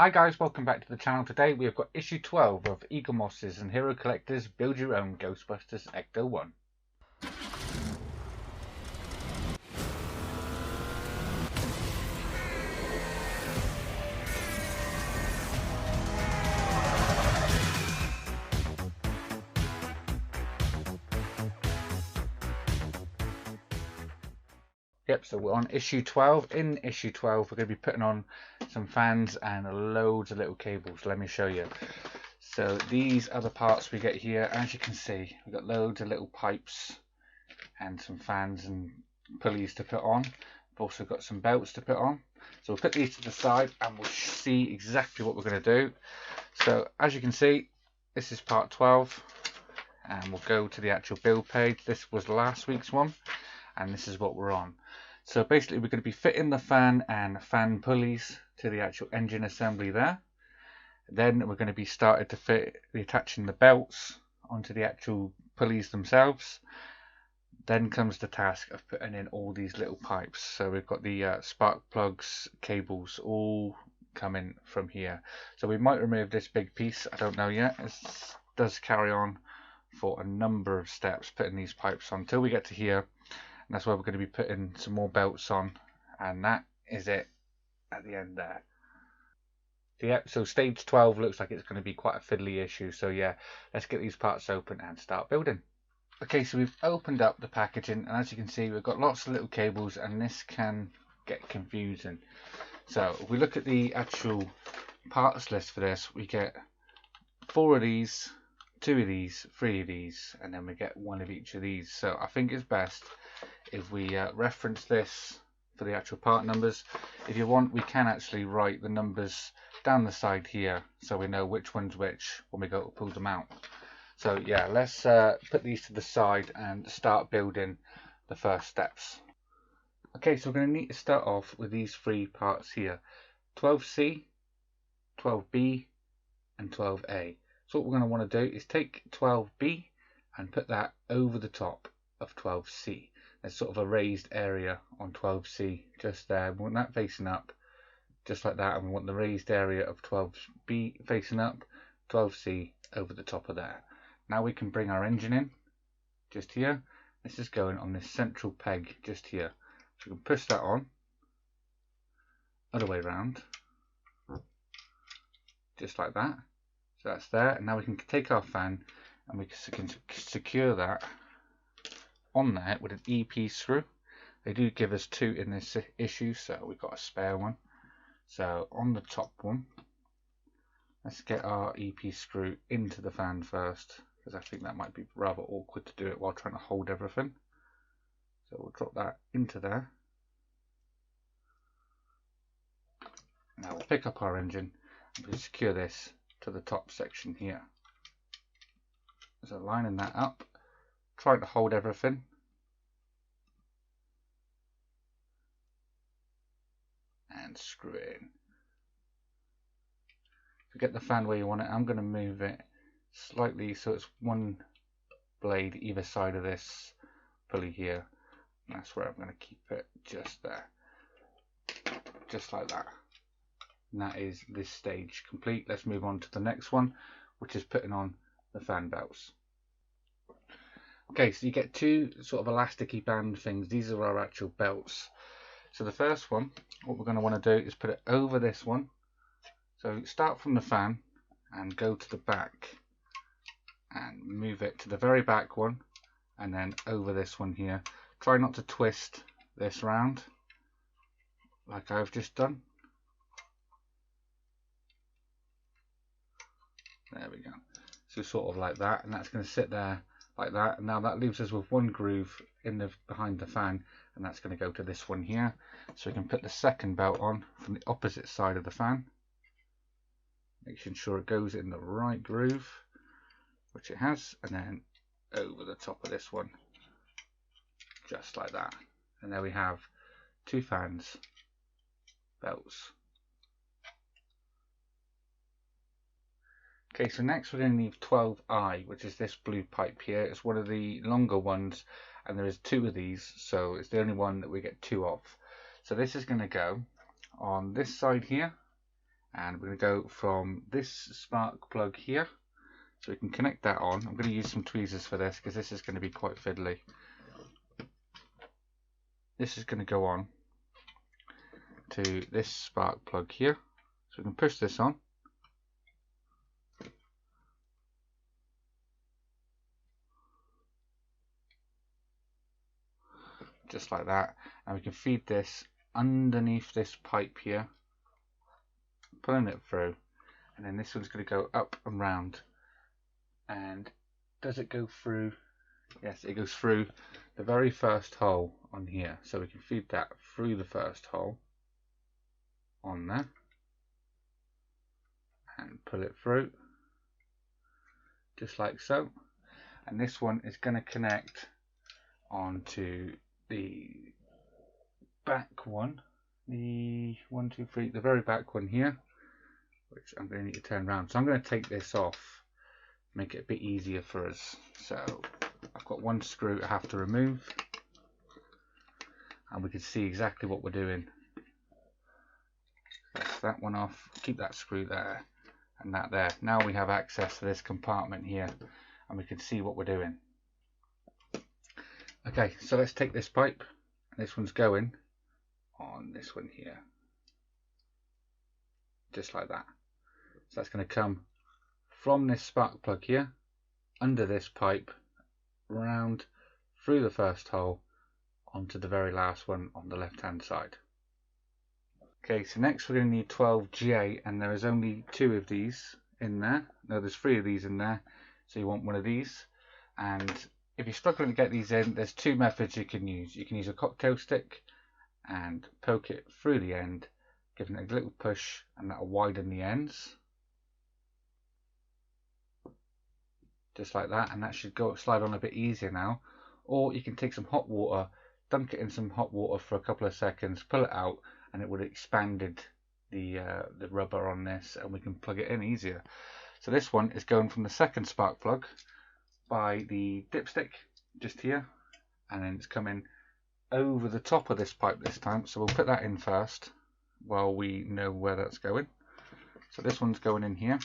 Hi guys, welcome back to the channel. Today we have got issue 12 of Eagle Moss's and Hero Collector's Build Your Own Ghostbusters Ecto 1. Yep, so we're on issue 12. In issue 12 we're going to be putting on some fans and loads of little cables. Let me show you. So these are the parts we get here. As you can see, we've got loads of little pipes and some fans and pulleys to put on. We've also got some belts to put on. So we'll put these to the side and we'll see exactly what we're going to do. So as you can see, this is part 12 and we'll go to the actual build page. This was last week's one and this is what we're on. So basically we're going to be fitting the fan and fan pulleys to the actual engine assembly there. Then we're going to be started to attaching the belts onto the actual pulleys themselves. Then comes the task of putting in all these little pipes. So we've got the spark plugs, cables all coming from here. So we might remove this big piece, I don't know yet. It does carry on for a number of steps putting these pipes on until we get to here. And that's where we're going to be putting some more belts on, and that is it at the end there. So stage 12 looks like it's going to be quite a fiddly issue, so yeah, let's get these parts open and start building. Okay, so we've opened up the packaging, and as you can see we've got lots of little cables, and this can get confusing. So if we look at the actual parts list for this, we get 4 of these, 2 of these, 3 of these, and then we get 1 of each of these. So I think it's best if we reference this for the actual part numbers. If you want, we can actually write the numbers down the side here so we know which one's which when we go to pull them out. So yeah, let's put these to the side and start building the first steps. Okay, so we're going to need to start off with these 3 parts here, 12C, 12B and 12A. So what we're going to want to do is take 12B and put that over the top of 12C. There's sort of a raised area on 12C just there. We want that facing up just like that, and we want the raised area of 12B facing up, 12C over the top of there. Now we can bring our engine in just here. This is going on this central peg just here. So we can push that on, other way around, just like that. So that's there, and now we can take our fan and we can secure that on there with an EP screw. They do give us 2 in this issue, so we've got a spare one. So on the top one, let's get our EP screw into the fan first, because I think that might be rather awkward to do it while trying to hold everything. So we'll drop that into there. Now we'll pick up our engine and we'll secure this to the top section here. So lining that up, trying to hold everything. And screw it in. To get the fan where you want it, I'm going to move it slightly so it's one blade either side of this pulley here. And that's where I'm going to keep it, just there. Just like that. And that is this stage complete. Let's move on to the next one, which is putting on the fan belts. Okay, so you get 2 sort of elasticy band things. These are our actual belts. So the first one, what we're going to want to do is put it over this one. So start from the fan and go to the back and move it to the very back one and then over this one here. Try not to twist this round like I've just done. There we go. So sort of like that, and that's going to sit there like that, and now that leaves us with 1 groove in the behind the fan, and that's going to go to this one here. So we can put the second belt on from the opposite side of the fan, making sure it goes in the right groove, which it has, and then over the top of this one, just like that. And there we have 2 fans belts. Okay, so next we're going to need 12I, which is this blue pipe here. It's one of the longer ones, and there is 2 of these, so it's the only one that we get 2 of. So this is going to go on this side here, and we're going to go from this spark plug here, so we can connect that on. I'm going to use some tweezers for this because this is going to be quite fiddly. This is going to go on to this spark plug here, so we can push this on. Just like that, and we can feed this underneath this pipe here, pulling it through, and then this one's going to go up and round. And does it go through? Yes, it goes through the very first hole on here, so we can feed that through the first hole on there and pull it through just like so. And this one is going to connect onto the back one, the very back one here, which I'm going to need to turn around. So I'm going to take this off, make it a bit easier for us. So I've got one screw I have to remove, and we can see exactly what we're doing. That's that one off, keep that screw there and that there. Now we have access to this compartment here, and we can see what we're doing. Okay, so let's take this pipe. This one's going on this one here, just like that. So that's going to come from this spark plug here, under this pipe, round through the first hole onto the very last one on the left hand side. Okay, so next we're going to need 12J, and there is only 2 of these in there. No, there's 3 of these in there, so you want one of these. And if you're struggling to get these in, there's 2 methods you can use. You can use a cocktail stick and poke it through the end, giving it a little push, and that'll widen the ends. Just like that, and that should slide on a bit easier now. Or you can take some hot water, dunk it in some hot water for a couple of seconds, pull it out, and it would have expanded the rubber on this, and we can plug it in easier. So this one is going from the second spark plug by the dipstick just here, and then it's coming over the top of this pipe this time. So we'll put that in first while we know where that's going. So this one's going in here.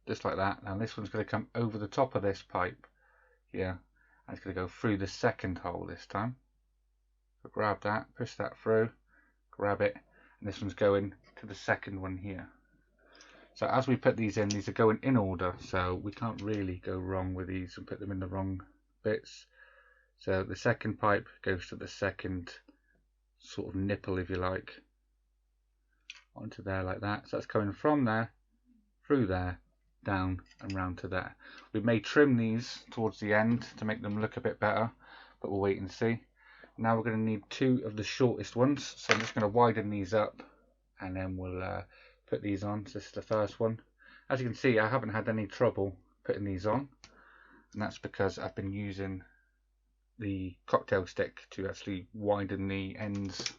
Just like that. Now this one's going to come over the top of this pipe here, and it's going to go through the second hole this time. So grab that, push that through, grab it, and this one's going to the second one here. So as we put these in, these are going in order, so we can't really go wrong with these and put them in the wrong bits. So the second pipe goes to the second sort of nipple, if you like, onto there like that. So that's coming from there, through there, down and round to there. We may trim these towards the end to make them look a bit better, but we'll wait and see. Now we're going to need 2 of the shortest ones, so I'm just going to widen these up, and then we'll put these on. So this is the first one. As you can see, I haven't had any trouble putting these on, and that's because I've been using the cocktail stick to actually widen the ends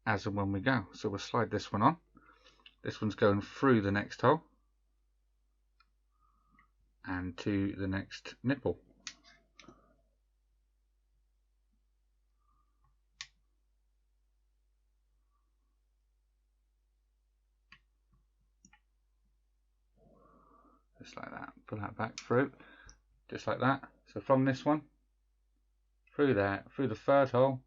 as and when we go. So we'll slide this one on. This one's going through the next hole and to the next nipple. Just like that. Pull that back through, just like that. So from this one, through there, through the third hole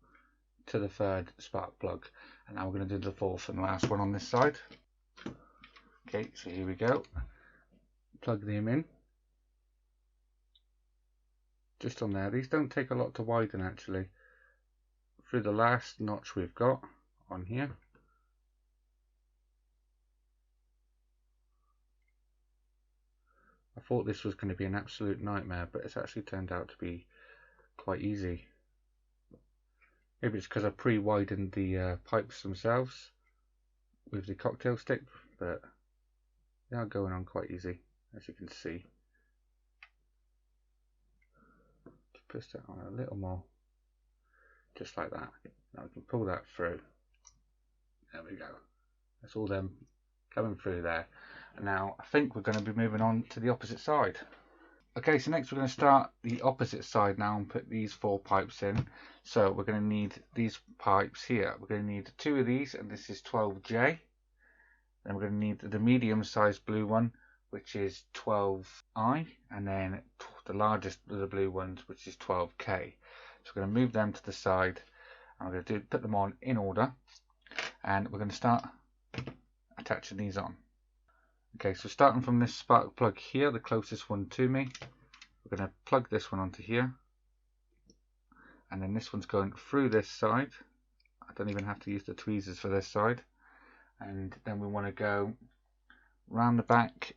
to the third spark plug. And now we're going to do the fourth and last one on this side. Okay, so here we go. Plug them in. Just on there. These don't take a lot to widen actually. Through the last notch we've got on here. I thought this was going to be an absolute nightmare, but it's actually turned out to be quite easy. Maybe it's because I pre-widened the pipes themselves with the cocktail stick, but they are going on quite easy, as you can see. Just push that on a little more, just like that. Now we can pull that through. There we go. That's all them coming through there. And now I think we're going to be moving on to the opposite side. Okay, so next we're going to start the opposite side now and put these 4 pipes in. So we're going to need these pipes here. We're going to need 2 of these, and this is 12J. Then we're going to need the medium sized blue one, which is 12I, and then the largest of the blue ones, which is 12K. So we're going to move them to the side, and we're going to put them on in order, and we're going to start attaching these on. Okay, so starting from this spark plug here, the closest one to me, we're going to plug this one onto here, and then this one's going through this side. I don't even have to use the tweezers for this side. And then we want to go round the back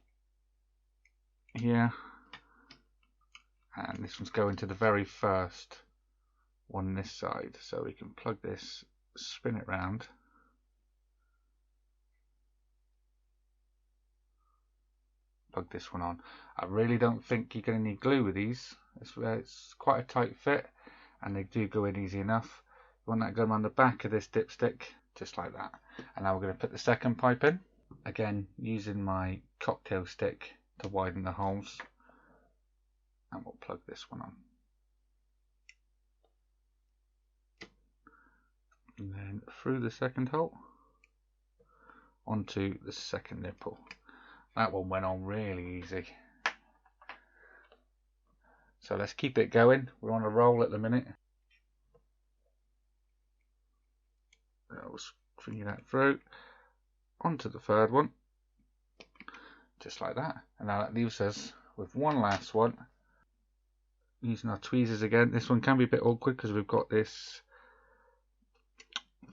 here, and this one's going to the very first one this side, so we can plug this, spin it round, plug this one on. I really don't think you're going to need glue with these. It's quite a tight fit, and they do go in easy enough. You want that going on the back of this dipstick, just like that. And now we're going to put the second pipe in, again using my cocktail stick to widen the holes, and we'll plug this one on. And then through the second hole onto the second nipple. That one went on really easy. So let's keep it going. We're on a roll at the minute. We'll string that through onto the third one, just like that. And now that leaves us with one last one. Using our tweezers again. This one can be a bit awkward because we've got this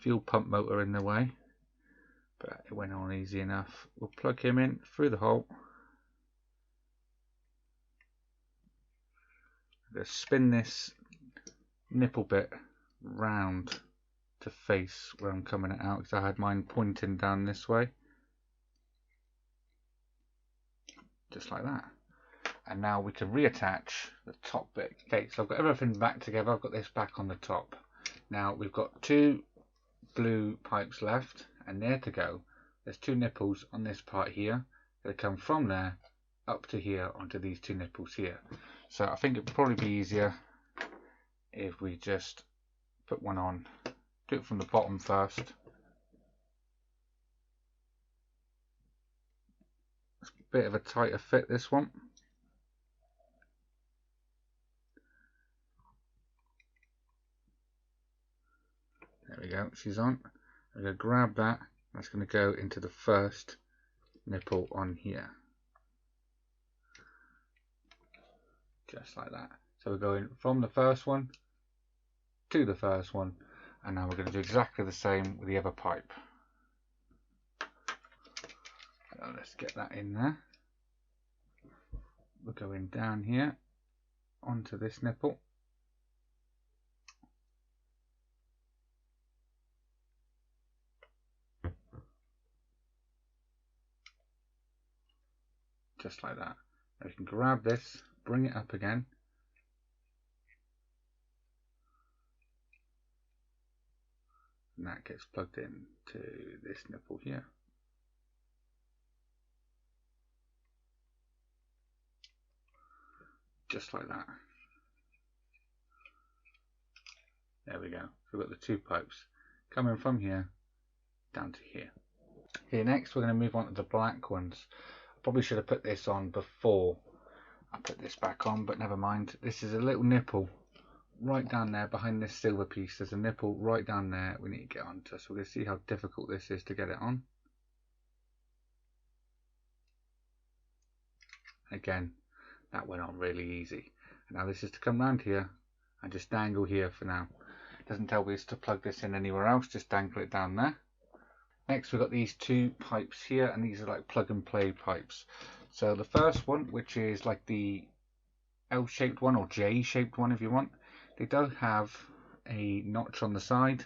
fuel pump motor in the way, but it went on easy enough. We'll plug him in through the hole. Just spin this nipple bit round to face where I'm coming it out, because I had mine pointing down this way, just like that. And now we can reattach the top bit. Okay, so I've got everything back together. I've got this back on the top. Now we've got 2 blue pipes left, and there to go. There's 2 nipples on this part here. They come from there up to here onto these 2 nipples here. So I think it'd probably be easier if we just put one on. Do it from the bottom first. It's a bit of a tighter fit, this one. There we go, she's on. I'm going to grab that. That's going to go into the first nipple on here. Just like that. So we're going from the first one to the first one, and now we're going to do exactly the same with the other pipe. So let's get that in there. We're going down here onto this nipple. Just like that. Now we can grab this, bring it up again, and that gets plugged in to this nipple here. Just like that. There we go. So we've got the 2 pipes coming from here down to here. Here next we're going to move on to the black ones. Probably should have put this on before I put this back on, but never mind. This is a little nipple right down there behind this silver piece. There's a nipple right down there we need to get onto, so we're going to see how difficult this is to get it on. Again, that went on really easy. And now this is to come round here and just dangle here for now. It doesn't tell me to plug this in anywhere else, just dangle it down there. Next we've got these 2 pipes here, and these are like plug and play pipes. So the first one, which is like the L-shaped one or J-shaped one if you want, they don't have a notch on the side,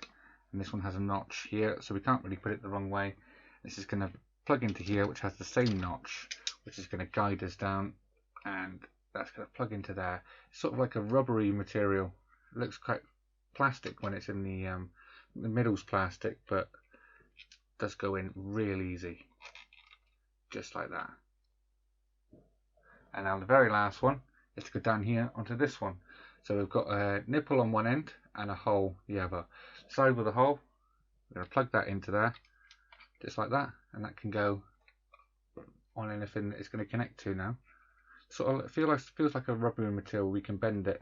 and this one has a notch here, so we can't really put it the wrong way. This is going to plug into here, which has the same notch, which is going to guide us down, and that's going to plug into there. It's sort of like a rubbery material. It looks quite plastic when it's in the middle's plastic, but does go in real easy, just like that. And now the very last one is to go down here onto this one. So we've got a nipple on one end and a hole the other. Side with a hole, we're going to plug that into there, just like that, and that can go on anything that it's going to connect to now. So it feels like a rubbery material. We can bend it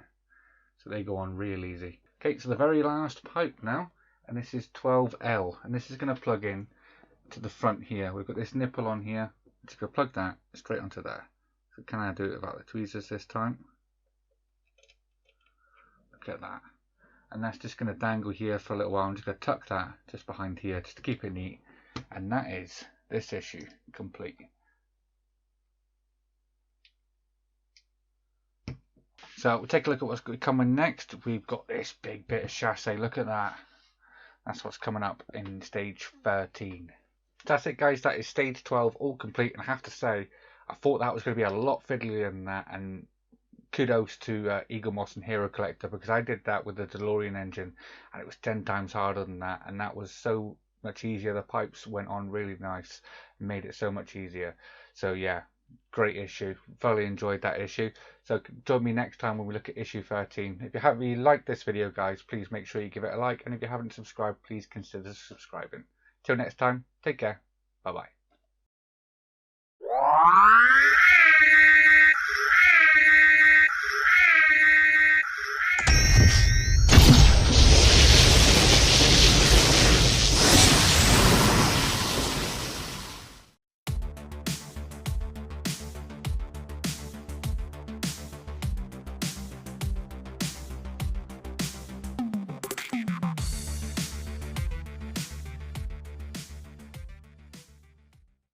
so they go on real easy. Okay, so the very last pipe now, and this is 12L, and this is going to plug in to the front here. We've got this nipple on here, just go plug that straight onto there. So can I do it without the tweezers this time? Look at that. And that's just going to dangle here for a little while. I'm just going to tuck that just behind here just to keep it neat. And that is this issue complete. So we'll take a look at what's coming next. We've got this big bit of chassis. Look at that. That's what's coming up in stage 13. That's it, guys. That is stage 12 all complete. And I have to say, I thought that was going to be a lot fiddlier than that. And kudos to Eagle Moss and Hero Collector, because I did that with the DeLorean engine and it was 10 times harder than that, and that was so much easier. The pipes went on really nice and made it so much easier. So yeah, great issue. Thoroughly enjoyed that issue. So join me next time when we look at issue 13. If you liked this video, guys, please make sure you give it a like, and if you haven't subscribed, please consider subscribing. Till next time, take care. Bye bye.